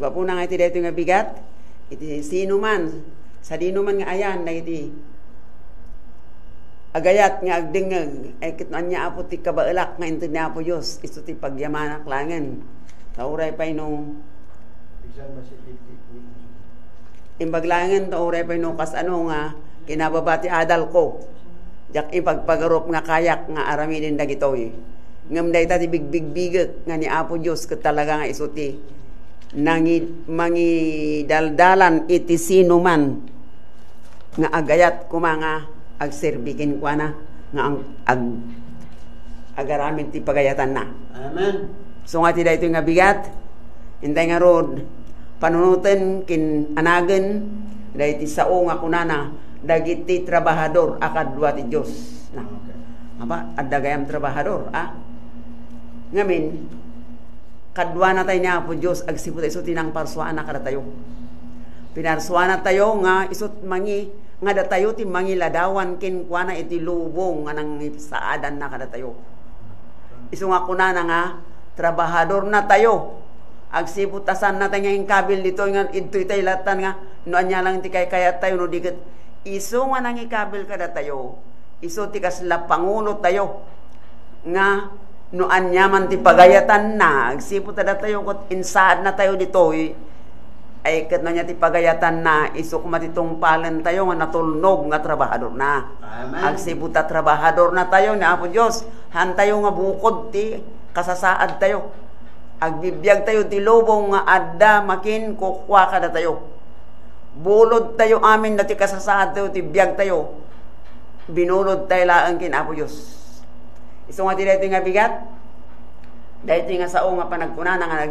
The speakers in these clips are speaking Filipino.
kapuna nga iti dito nga bigat, iti sino man, sa dino man nga ayan, na iti agayat nga agdingag, ay kitman niya apo ti kabailak nga intid niya apo Diyos, iso ti pagyamanak langan. Tauray pa no, imbaglangan tauray pa no, kas ano nga, kinababati adal ko, jak ipagpagarup nga kayak nga aramidin dagitoy. Ngam day ti bigbigbigat nga ni apo Diyos, kat talaga nga iso ti, mangi daldalan iti sino man, nga agayat kumanga, agserbikin kwa na nga ang agaramin ti pagayatan na. Amen. So nga ti daytoy nga bigat, intay nga rod panunuten kin anagen dayti sao nga kunana dagiti trabahador akadwa ti Dios. Na. Aba adda gayam trabahador ngamin kadwa na tayo niya po Dios agsiput iso tinang parsuan na kada tayo. Pinarsuan na tayo nga isot mangi nga datayo ti mangiladawan kin kuana iti lubong nga nang saadan na kada tayo. Isu nga kunana nga trabahador na tayo. Agsiputasan na tayo nga kabil dito nga ito'y tayo latan nga noan niya lang ti kaya tayo no diket. Isu nga nang ikabil kada tayo. Isu ti kasla pangulo tayo nga noan niya man ti pagayatan na agsiputada tayo kot insaad na tayo dito ay kat na niya ti pagayatan na isok matitong palan tayo nga natulnog nga trabahador na. Amen. Agsibuta trabahador na tayo ni Apo Diyos. Han tayo nga bukod ti kasasaad tayo. Agbibiyag tayo ti lubong nga adda makin kukwa kada tayo. Bulod tayo amin na ti kasasaad tayo ti biyag tayo. Binulod tayo laang kin Apo Diyos. Iso nga ti dito nga bigat. Dahil nga sao nga panagkunana nga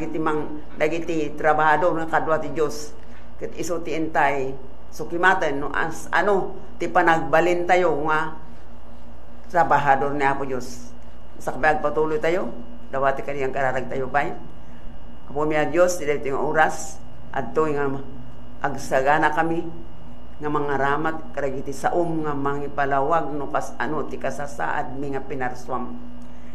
dagiti trabahador nga kadwa ti Dios ket iso ti entay sukimaten no as ano ti panagbalin tayo nga trabahador ni Apo Dios. Sa kabag patuloy tayo dawati kaniyang kararag tayo pay. Apo mi a Dios ti daytoy nga oras adto nga agsagana kami nga mga ramat karagiti saom nga mangipalawag no kas ano ti kasasaad mi nga pinarswam.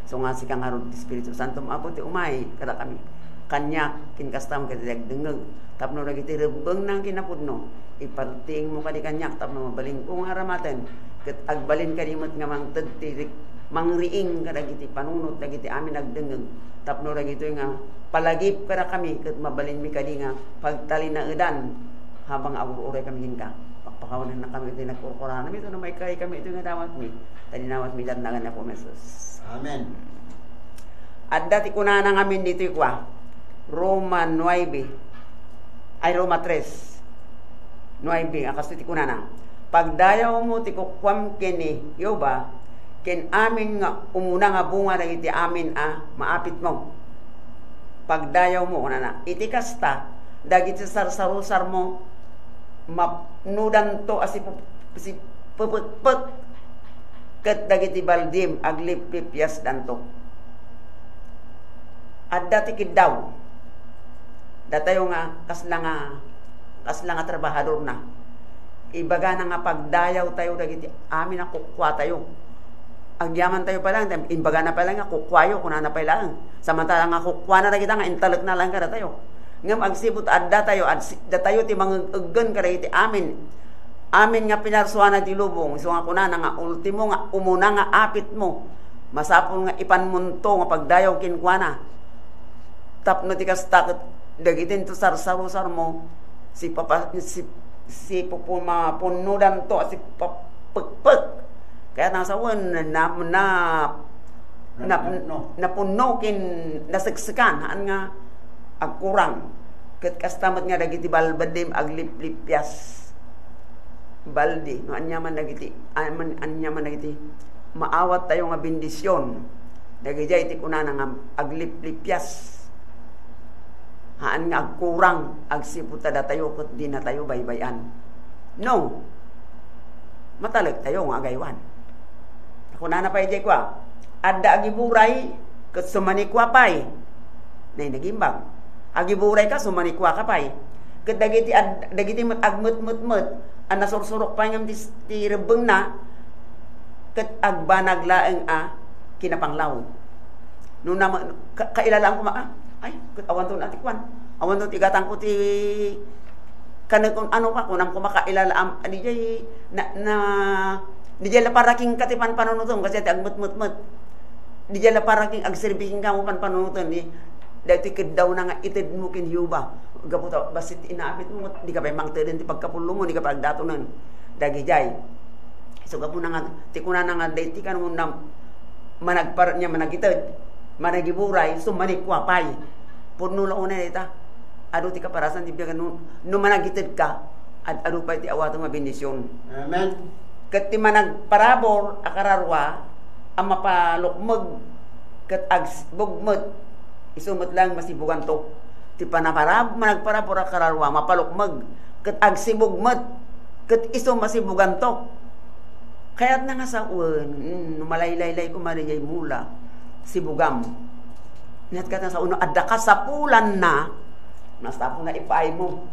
So nga si kang harod Espiritu Santo maapo ti umay kada kami kanya kinkastam kadi dagdengeg tapno dagiti rebeng nang kinapudno iparting mo kadi kanyak tapno mabaling kung haramaten ket agbalin kadi met nga mangted ti mangriing kadagiti panunot dagiti amin agdengeg tapno dagito nga palagip kada kami ket mabalin mi kadi nga pagtalina edan habang aguray kami hinka pakpakawanan na kami iti nagkurkuran nami ito na may kay kami ito nga dawat mi tadi nawat mi dandagan na po mesos. Amen. At dati kunana ngamin dito kwa Roma 9 ay Roma 3 9 akas diti kunana pagdayaw mo ti kukwam kini yoba ken amin nga umuna nga bunga dagiti amin maapit mo pagdayaw mo kunana iti kasta dagiti sarsarusar mo mapnudan to asip puput ket dagiti baldim aglip-lipyas danto. At dati kidaw. Datayo nga kasla nga trabahador na. Ibaga na nga pagdayaw tayo dagiti amin na kukwa tayo. Agyaman tayo pa lang, imbaga na pa lang nga kukwayo kuna na pa lang. Samantala nga kukwa na dagiti nga intalek na lang kada tayo. Ngam agsibot adda tayo datayo ti mga uggen kada iti amin. Amin nga pinarsuana ti lubong, iso nga kunana nga ultimo nga umuna nga apit mo. Masapol nga ipanmunto nga pagdayaw kinkwana. Tapno ti kastakot dagitin to sarsarusar mo si pupunudan to si papagpag. Kaya nasawan napuno kin nasigsikan nga agkurang. Ket kastamat nga dagiti balbadim aglip-lipyas. Baldi no anyaman nagiti maawat tayo nga bendisyon dagiti iti kunana nga aglip-lipyas haan nga agkurang agsiputada tayo ket di na tayo baybayan no matalag tayo nga agaywan kunana pay di kwa adda agiburay ket sumanikwa pay nay nagimbang agiburay ka sumanikwa ka pay ket dagiti agmut-mut ana sursurok pa ngam ti rebeng na ket agbanag laeng kinapanglaw no na kailalaan ko ay ket awan to natikwan Awan to tigatang ko ti kanakon ano pa kunang kumakailalam di jay di jay la paraking katipan panunutom kasi ti agmut-mut-mut. Di jay la paraking agserbihin ka mo panunutom di dati kedaw na nga itid mo kin Yuba. Gaputa basit inaapit mo di ka pa mangteden ti pagkapulo mo di ka pa agdatonan. Dagi jay. So gapu na nga ti kuna na nga dati kan mo na managpar niya managitid. Managiburay so manikwapay. Purno la una dita. Ado ti kaparasan ti biyagan no managitid ka at ado pa ti awatong mabendisyon. Amen. Ket ti managparabor akararwa ang mapalukmeg ket agbugmet isumot lang masibugan to. Ti managparabor akararwa mapalukmeg ket agsibugmet ket iso masibugan to. Kaya't na nga sa uwan, malaylay ko mariyay mula sibugam. Nihat ka sa uno adda ka sa pulan na nastapo na ipay mo.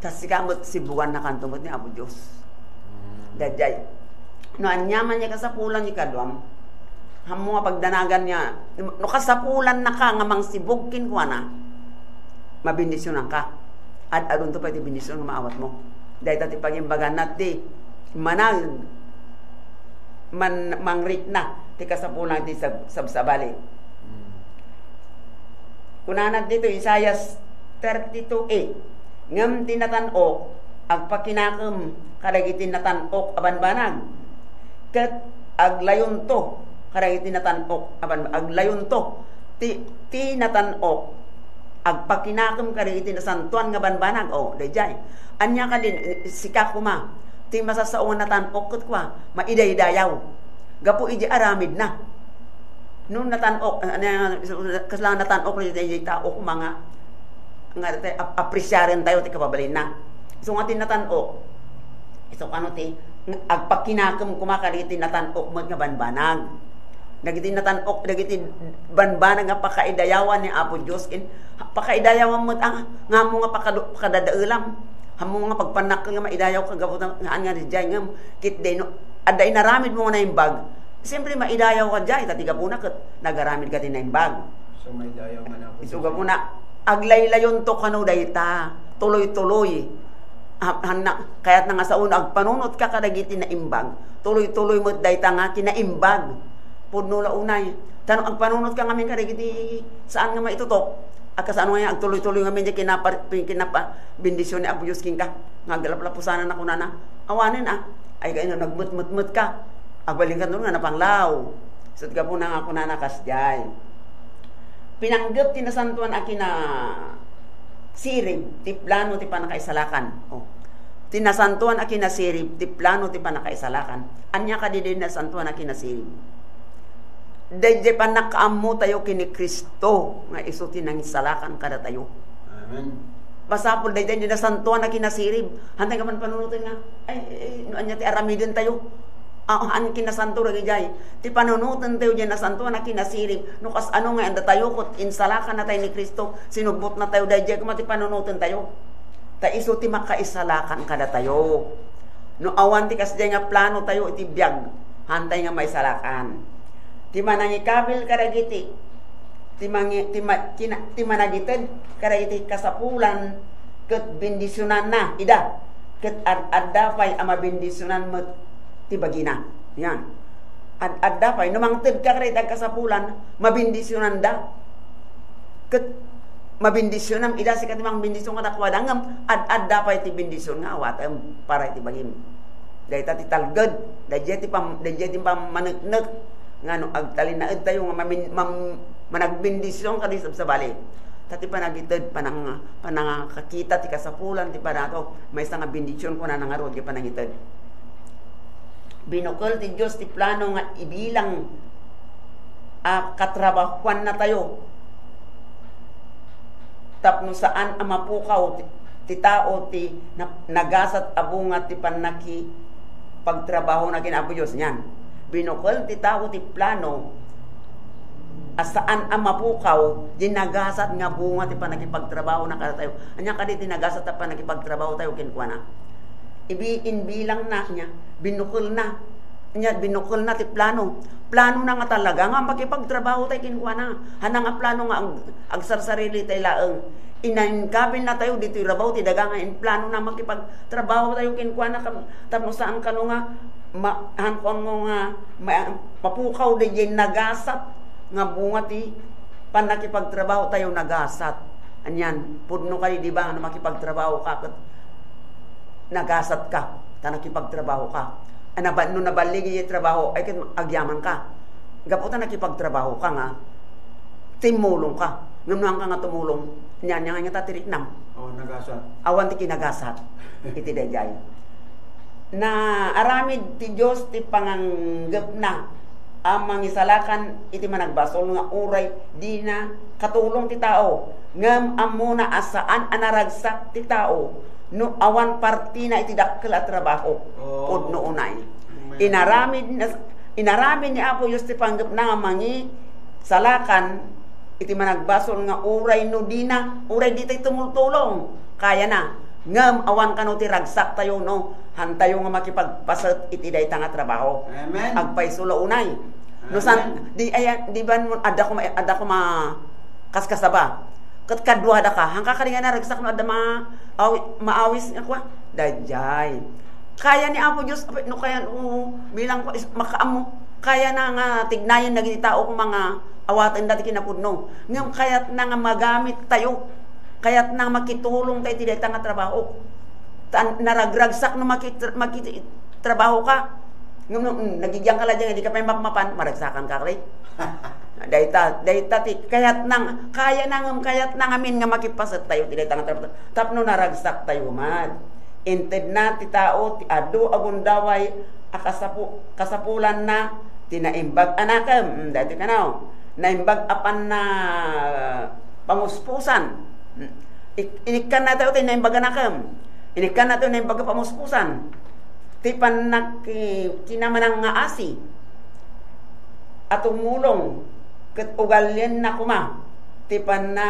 Tas sikamot sibugan na kantumot ni Apo Diyos. Dajay. No anyaman niya kasapulan ni kadwam. Hamo nga pagdanagan niya. No kasapulan na ka nga mang sibugkin ko na. Mabindisyonan ka. At adun to pa iti bindisyon nga maawat mo. Dahil tati pagimbagan nati manag mangrik na ti kasapulan ti sabsabali. Kunanad dito Isaias 32:8 ngem tinatan-ok agpakinakem kadagiti natan-ok aban banag ket aglayon to kadagiti natan-ok aban aglayon to ti natan-ok agpakinakem kadagiti nasantuan nga banbanag dayjay anya ka din sika kuma ti masasaon natan-ok ket kwa maidaydayaw gapu iji aramid na nung natan-ok kaslang natan-ok ni tao mga nga apresyaren tayo ti kababalin na. So nga tinatan-ok. So ano ti agpakinakem kumakariti natan-ok mo nga banbanag. Dagiti natan-ok dagiti banbanag nga pakaidayawan ni Apo Dios pakaidayawan mo nga mo nga pakadadaelam. Hamo nga pagpanak nga maidayaw ka gabot nga nga dijay nga kit day no adday naramid mo na imbag. Siyempre maidayaw ka jay tatiga puna ket nagaramid ka tin na imbag. So maidayaw man ako. Isuga puna aglaylayon to kanu dayta tuloy-tuloy kaya't nga sa una agpanunot ka kadagiti na imbag tuloy-tuloy mo dayta nga kinaimbag pudno la unay tanong agpanunot ka ngamin kadagiti saan nga maitutok akasano nga agtuloy-tuloy ngamin kinapa bendisyon ni Apo Diyos king ka nga galap-lapusanan na kunana awanin ay kayo na nagmut-mut-mut ka agbaling ka nun nga napanglaw sud ka po na nga kunana kasjay pinanggap tinasantuan akina sirib ti plano ti panakaisalakan. Tinasantuan akina sirib ti plano ti panakaisalakan. Anya ka di din nasantuan akina sirib. Dayjay panakaammo tayo kini Kristo nga isu tinangisalakan kada tayo. Amen. Pasapol dayjay nasantuan akina sirib. Hantay ka man panunutin nga anya ti aramidin tayo. An kinasanto ra gijay ti panunutan tayo diyan nasanto na kinasirib no kas ano nga anda tayo kot insalakan na tayo ni Kristo sinubot na tayo dayjay kuma ti panunutan tayo ta isu ti makaisalakan kada tayo no awan ti kasjay nga plano tayo iti biag hantay nga maisalakan ti manangikabil kadagiti ti managited kadagiti kasapulan ket bendisyonan na ida ket adda pay ama bendisyonan met ti bagina. Yan. Adda pay numangted ka kay kasapulan, mabindisyonan da. Ket mabindisyonan ida sikat mang bindisyon nga dakwadangam adda pay ti bindisyon nga awatem para ti bagim. Dayta ti talged, dayjay ti pamaneknek ngano agtalinaed tayo nga managbindisyon kadi sabsabali. Tati panagited panangakakita ti kasapulan ti panato may nga bindisyon ko na nangarod ti panagited. Binukol ti Diyos ti plano nga ibilang katrabahuan na tayo tapno saan ang mapukaw ti tao ti nagasat abunga ti panaki pagtrabaho na Apo Diyos niyan. Binukol ti tao ti plano asaan ang mapukaw di nagasat nga bunga ti panakipagtrabaho na kada tayo. Anya kadi ti nagasat ta panakipagtrabaho tayo kinkwana. Bilang na niya, binukol na ti plano na nga talaga nga makipagtrabaho tayo kinuha na hanang nga plano nga agsarsarili tayo laeng Inainkabil na tayo dito rabaw ti daga nga in plano na makipagtrabaho tayo kinkuha na tapos saan ka nga hankon mo nga papukaw di jay nagasat nga bunga ti panakipagtrabaho tayo nagasat. Anyan, pudno kayo di ba na makipagtrabaho ka kat nagasat ka, ta nakipagtrabaho ka. No nabaligi yung trabaho ay kat agyaman ka. Gaputan nakipagtrabaho ka nga, timulong ka. Ngayon ka nga tumulong, niyan nga tatirik nam. Nagasat. Awan ti kinagasat, iti dayjay. Na aramid ti Diyos ti panganggap na amang isalakan iti managbasol nga uray di na katulong ti tao. Ngam amuna asaan anaragsak ti tao no awan parti na iti dakkel at trabaho. Pudno unay. Inaramid ni Apo Diyos ti panggap na nga mangi salakan iti managbasol nga uray no di na uray di tayo tumultulong kaya na ngam awan kano ti ragsak tayo no hantayo nga makipagpasat iti dayta nga trabaho. Amen. Agpaisulo unay no san di ban ada ko ma kaskasaba ket kadua da ka hangka kadi nga naragsak no ada maawis nga kwa dayjay kaya ni Apo Dios no kaya bilang makaamo kaya na nga tignayan nagiti tao kung mga awatan dati kinapudno. Ngam kayat na nga magamit tayo. Kayat na makitulong tayo ti dayta nga trabaho. Naragragsak no makitrabaho ka. Ngam nagigyan ka lang di ka pa makmapan, maragsakan ka kay. Dayta ti kayat nang kaya nang kayat nang amin nga makipasat tayo ti dayta nga trabaho. Tapno naragsak tayo mad. Inted na ti tao ti adu agundaway kasapulan na tinaimbag anakam dati kanaw naimbag apan na panguspusan inikan na tayo tinaimbag anakam inikan na tayo naimbag pamuspusan ti panak kinamanang nga asi at umulong ket ugalyen na kuma ti pan na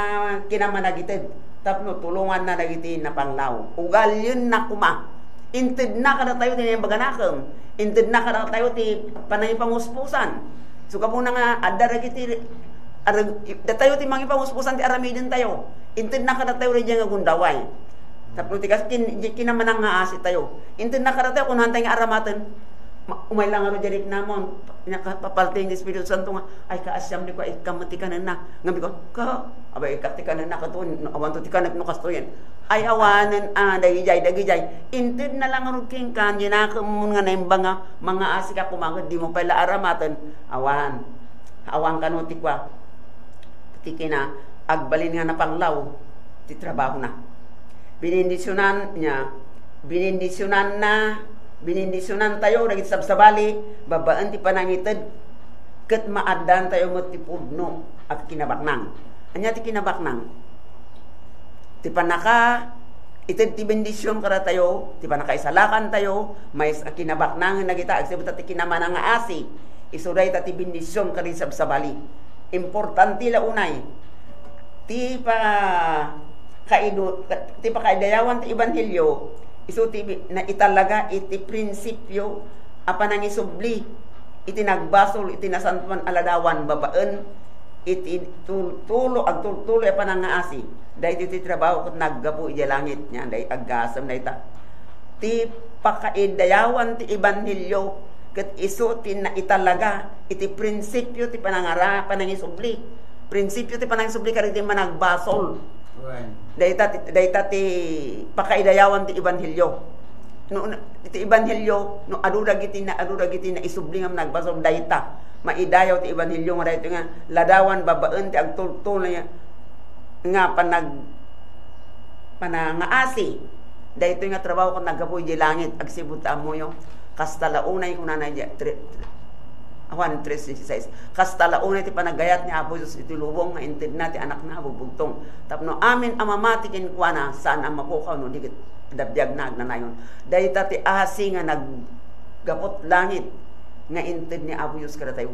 kinamanagitid tapno tulungan na nagiti na panglaw ugalyen na kuma inted na kada tayo tinaimbag anakam inted na kada tayo ti panay panguspusan. So kapo na nga adaragiti tayo ti mangi panguspusan ti aramidin tayo. Inted na kada tayo rin nga gundaway. Tapos ti kinamanang nga asi tayo. Inted na kada tayo kung hantay nga aramaten. Umay lang nga jarik namon. Papalting ni Espiritu Santo nga ay kaasyam ni ko ay kamatikanan na. Ngambi ko abay katikanan na katun awan to tikanak no kastoyen. Ay awanen dagijay inted na lang ruking kan ginakamun nga naimbang mga asika kumangod di mo pala aramaten awan kanu tikwa tikina agbalin nga na panglaw ti trabaho na binindisyonan tayo dagit sabsabali babaan ti panangited ket maaddan tayo mo ti pudno at kinabaknang anya ti kinabaknang ti panaka ited ti bendisyon kada tayo ti panakaisalakan tayo may kinabaknang nagita agsibut ti kinamanang nga asi isuday ta ti bendisyon kadi sabsabali importante la unay ti pakaidayawan ti ebanghelyo isu ti na italaga iti prinsipyo apan nang isubli iti nagbasol iti nasantuan aladawan babaen iti tulo apan nga asi dahil iti trabaho ket naggapu iti langit nya dahil aggasam dahil ti pakaidayawan ti ebanghelyo ket isu ti na italaga iti prinsipyo ti panangara panangisubli prinsipyo ti panangisubli kadi ti managbasol dayta ti pakaidayawan ti ebanghelyo no ti ebanghelyo no aduragiti na isubli nga nagbasol dayta maidayaw ti ebanghelyo nga dayto nga ladawan babaen ti agtultol nga panangaasi dayto nga trabaho ket naggapuy di langit agsibut amo yo kastalaunay kunana di 1:3:6 kastalaunay ti panagayat ni Apo Dios iti lubong nga inted na ti anak na bubugtong tapno amin amamati ken kuana saan ang mapukaw no dikit dabdiag na agnanayon dayta ti asi nga naggapot langit nga inted ni Apo Dios kada tayo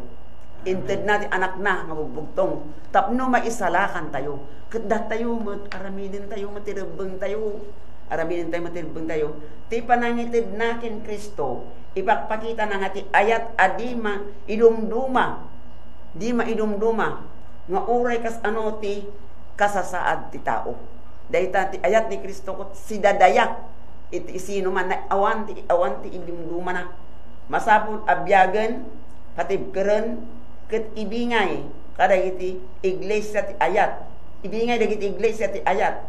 inted na ti anak na nga bubugtong tapno maisalakan tayo ket tayo aramidin tayo matirebeng tayo matirebeng tayo ti panangitid nakin Kristo ipakpakita na nga ti ayat adima idumduma nga uray kas ano ti kasasaad ti tao Dayta ti ayat ni Kristo ko si dadaya iti isino man na awan ti indumduman na masapul abyagan patibkeren ket ibingay kada iti iglesia ti ayat ibingay dagiti iglesia ti ayat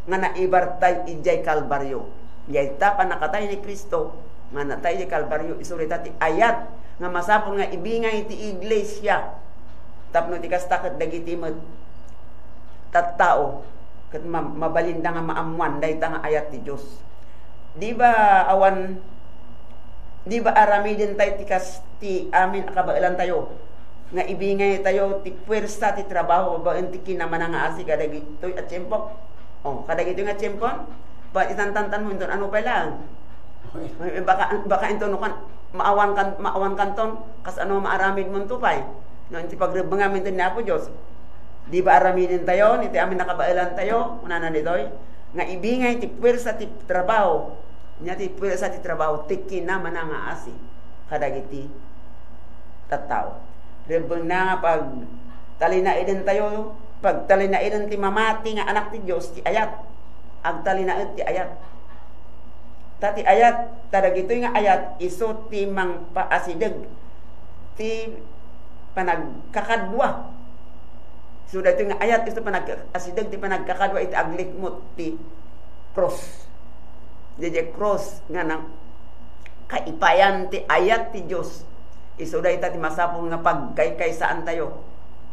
nga naibartay ijay Kalbaryo dayta panakatay ni Kristo nga natay di Kalbaryo isurita ti ayat nga masapul nga ibingay ti iglesia tapno ti kastakot dagiti met tattao ket mabalinda nga maamuan dayta nga ayat ti Dios. Di ba arami din tayo ti amin akabailan tayo nga ibingay tayo ti puwersa ti trabaho ba enti kinaman nga asi kadagitoy at tiyempo. Kadagitoy nga tiyempo pa itantantan mo inton ano pa lang. Baka inton kan maawan kanton kas ano maaramid mo to pay. No enti pagrebengamin tin ni Apo Dios. Di ba aramidin tayo, iti amin nakabailan tayo, una ditoy, nga ibingay ti puwersa ti trabaho, nya ti puwersa ti trabaho, tiki na mananga asi, kadagiti tattao. Rebeng na nga pag talinaiden tayo, pag talinaiden ti mamati nga anak ti Diyos, ti ayat, ag talinaid ti ayat. Ti ayat, tadagitoy nga ayat, iso ti mang paasideg, ti panagkakadwa, so dito nga ayat ito panag-asideg ti panagkakadwa iti aglikmot ti cross. Jadi cross nga nang kaipayan ti ayat ti Dios. Iso dayta ti masapul nga pagkaykaysaan tayo.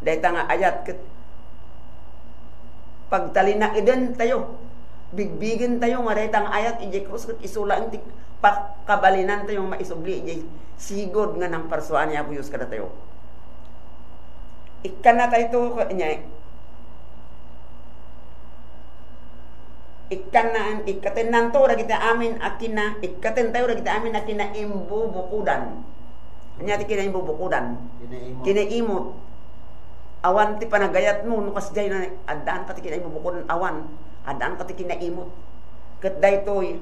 Dayta nga ayat ket pagtalinaiden tayo. Bigbigin tayo nga dayta nga ayat iti cross ket isulaan ti pakabalinan tayo maisubli iti sigod nga nang parsuan ni Apo Dios kada tayo. Ikan na tayo ito niya. Ikaten nanto ra kita amin akina ikaten tayo ra kita amin akina imbubukudan. Nya ti kina imbubukudan. Kinaimot. Awan ti panagayat mo no kasjay na addaan ka ti kina imbubukudan awan. Addaan ka ti kinaimot. Ket daytoy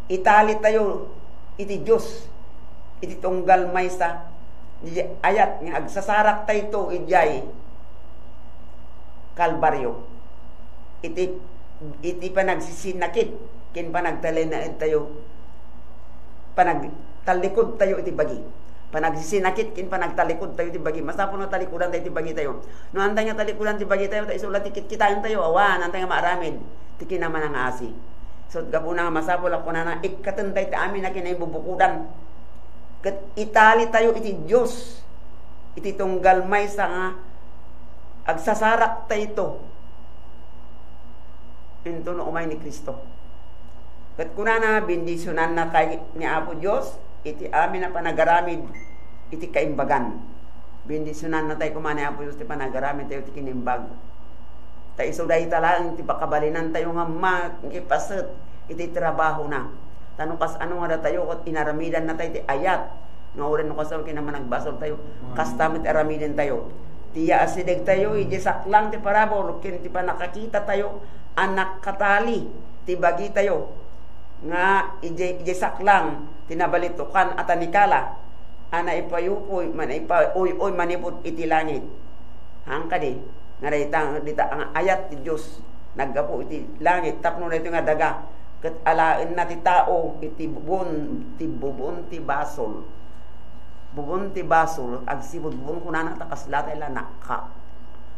itali tayo iti Dios. Iti tunggal maysa ayat nga agsasarak tayo ito ijay Kalbaryo iti panagsisinakit kin panagtalinaid tayo panagtalikod tayo iti bagi panagsisinakit kin panagtalikod tayo iti bagi masapon na talikudan tayo iti bagi tayo no antay nga talikudan iti bagi tayo tayo isulat kitain tayo awan antay nga maaramid ti kinaman nga asi so gapuna nga masapol ako na ikaten tayo ti amin na kinaibubukudan ket itali tayo iti Dios iti tunggal maysa nga agsasarak tayo ito into no umay ni Kristo ket kunana bendisyonan na kay ni Apo Dios iti amin na panagaramid iti kaimbagan bendisyonan na tayo kumana ni Apo Dios ti panagaramid tayo ti kinimbag tayo iso dahi talaan ti pakabalinan tayo nga makipaset iti trabaho na tanong kas ano nga tayo kat inaramidan na tayo ti ayat nga uran no kasal kinaman nagbasol tayo kastamit aramiden tayo tiya asideg tayo ije saklang ti parabol ken ti panakakita tayo anak katali ti bagi tayo nga ije saklang tinabalitukan atanikala ana ipayupoy man ipauy manipot iti langit hangkadi nga dita ang ayat ti Dios naggapo iti langit tapno dito nga daga ket alaen na ti tao iti bubon ti basol agsibod bubon kunana ta kasla tayo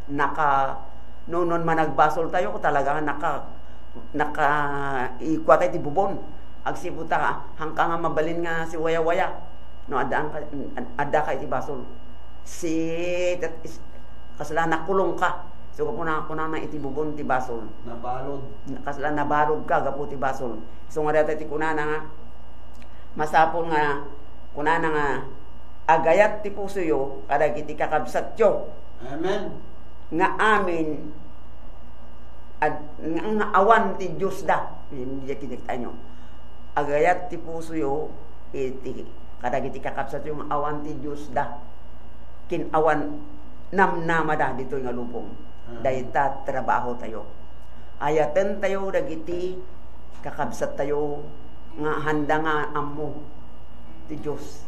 naka nonon managbasol tayo ko talaga naka ikwa tayo ti bubon agsibod ta hangka nga mabalin nga si waya no adda ka iti basol kasla nakulong ka so kuna na iti bubon ti basol nabalod kasla nabalod ka gapu ti basol so nga dati ti kunana nga masapol nga kunana nga agayat ti puso yo kadagiti kakabsat yo amen nga amin nga awan ti Dios da hindi kinekta nyo agayat ti puso yo iti kadagiti kakabsat yo nga awan ti Dios da kin awan namnamada dito nga lupong dayta trabaho tayo ayaten tayo dagiti kakabsat tayo nga handa nga ammo ti Dios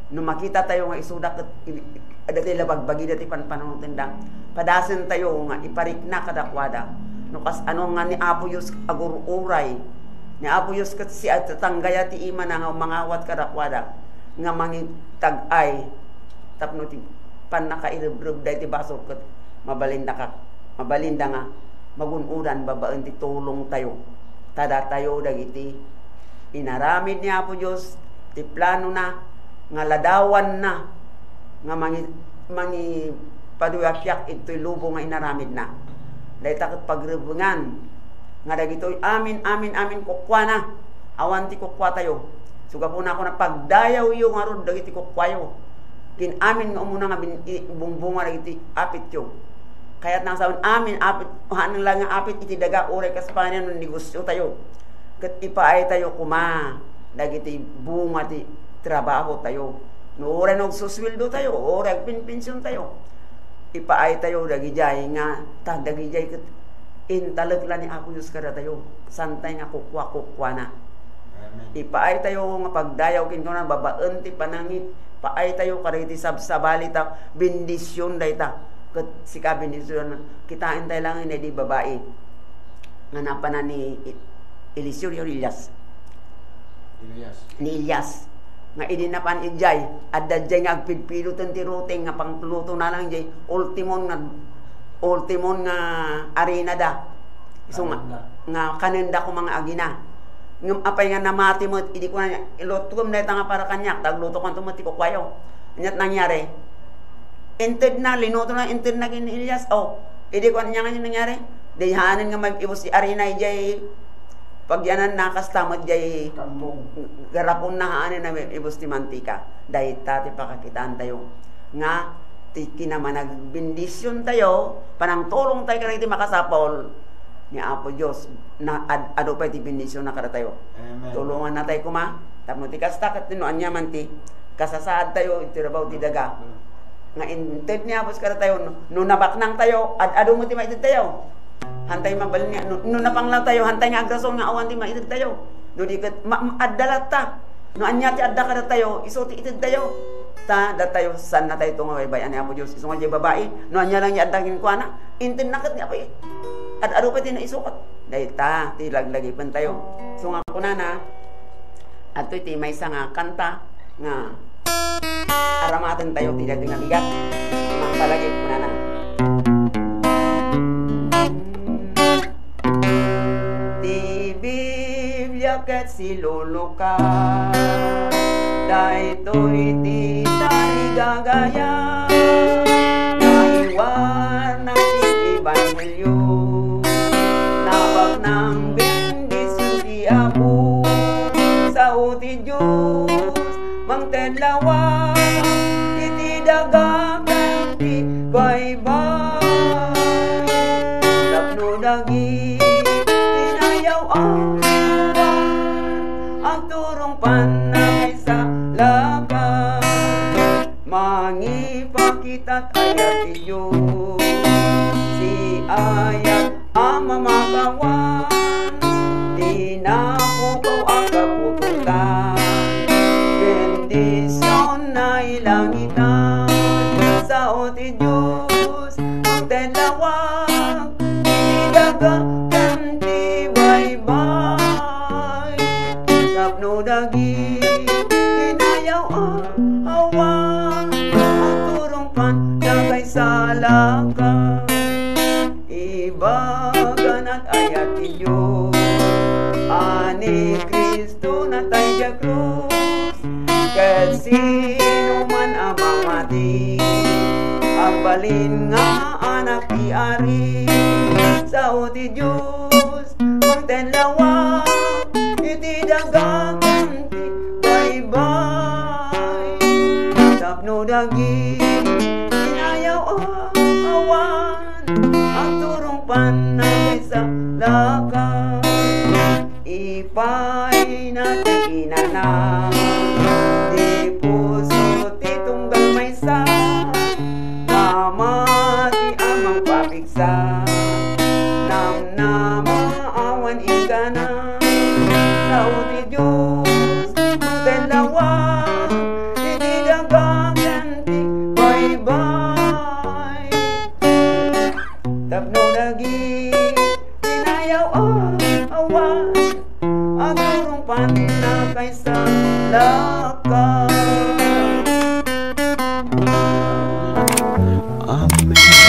no makita tayo nga isuda ket dati labagbagi dati panpanong tenda padasen tayo nga iparik na kadakwada No kas ano nga ni Apo Yus agururay. Ni Apo Yus kat si at tanggaya ti ima na nga mangawat kadakwada nga mangi tag-ay tapno ti pan nakairub day ti basol kat mabalinda nga magunudan babaan ti tulong tayo. Tada tayo dagiti inaramid ni Apo Diyos ti plano na nga ladawan na nga mangi paduyakyak ito'y lubo nga inaramid na. Dahil takot pagrebengan nga dagito'y amin kukwa na awan ti kukwa tayo. Suga po na ako na pagdayaw yung nga ron dagiti kukwayo kinamin nga umuna nga bungbunga dagiti apit yung kaya't nang saon amin apit hanang lang nga apit iti daga uray kaspanan ng negosyo tayo kat ipaay tayo kuma dagiti bunga ti trabaho tayo no oray nagsusweldo tayo oray pinpensyon tayo ipaay tayo dagijay nga dagijay kat intalag la ni Apo Diyos kada tayo santay nga kukwa na ipaay tayo nga pagdayaw kin ko na babaan ti panangit paay tayo kada iti sabsabali ta bendisyon dayta kat si kabindisyon kitain tayo lang di babae nga napana ni Eliseo Elias ni Elias nga idinapan ijay adda jay nga agpidpiluton ti ruteng nga pangtuluto na lang jay ultimon nga arena da iso nga kanenda ko mga agina ngam apay nga namati mo idi ko na ilutom na nga para kanyak tagluto kan tumati ko kwayo anyat nangyari ented na linuto na ented na kin Elias idi ko nya nga nangyari deyhanan nga mag-ibos si arena jay pagyanan nakastamad jay garapon na haanin na ibos ti mantika dahil tati pakakitaan tayo nga ti kinaman nagbindisyon tayo panang tulong tayo kanang ti makasapol ni Apo Diyos na ado pa ti bindisyon na kada tayo. Amen. Tulungan na tayo kuma tapno ti kastakat no anya man ti kasasaad tayo iti rabaw ti daga nga inted niya apos kada tayo no nabaknang tayo ado mo ti maited tayo hantay mabalin niya no napanglaw tayo hantay nga agrason nga awan ti maited tayo no di ket addalat ta no anya ti adda kada tayo iso ti ited tayo ta da tayo san na tayo tunga bayan ni Apo Diyos iso nga babae no anya lang ni addagin ko ana inted nakat nga pa at aro pa din na isukot dahil ta tilaglagi pan tayo so nga kuna na at ito'y may isa nga kanta nga aramatan tayo tidak nga bigat mga palagi kuna na di Biblia ket si luluka dahil ito'y di tayo gagaya naiwan natin Evangelyo nang bendisyon di Apo sa uti Diyos mangtedlawa iti dagagan ti baybay tapno dagi tinayaw ang turong panay sa laban mangipakita't ayat ti Diyos si ayat ang mamagawan tinapukaw ang kapututan bendisyon na ilangitan sa uti Diyos ang tedlawang idagagan ti baybay tapno dagi tinayaw ang awan ang turong pandagay sa lakan ibagan at ayat ti Diyos ani Kristo na tayo krus ket sino man ang mamati ang balin nga anak ti Ari sa uti Diyos magtenlawa iti dagagan ti baybay tapno dagi tinayaw awan ang turong panay sa lakan ipay natin inanang di puso titunggal may sa mamati amang papiksa namnama awan ingana sa uti Diyos magtenlawa iti dagagan ti baybay tapno dagi awan agurong panakay sa lakaw. Amaze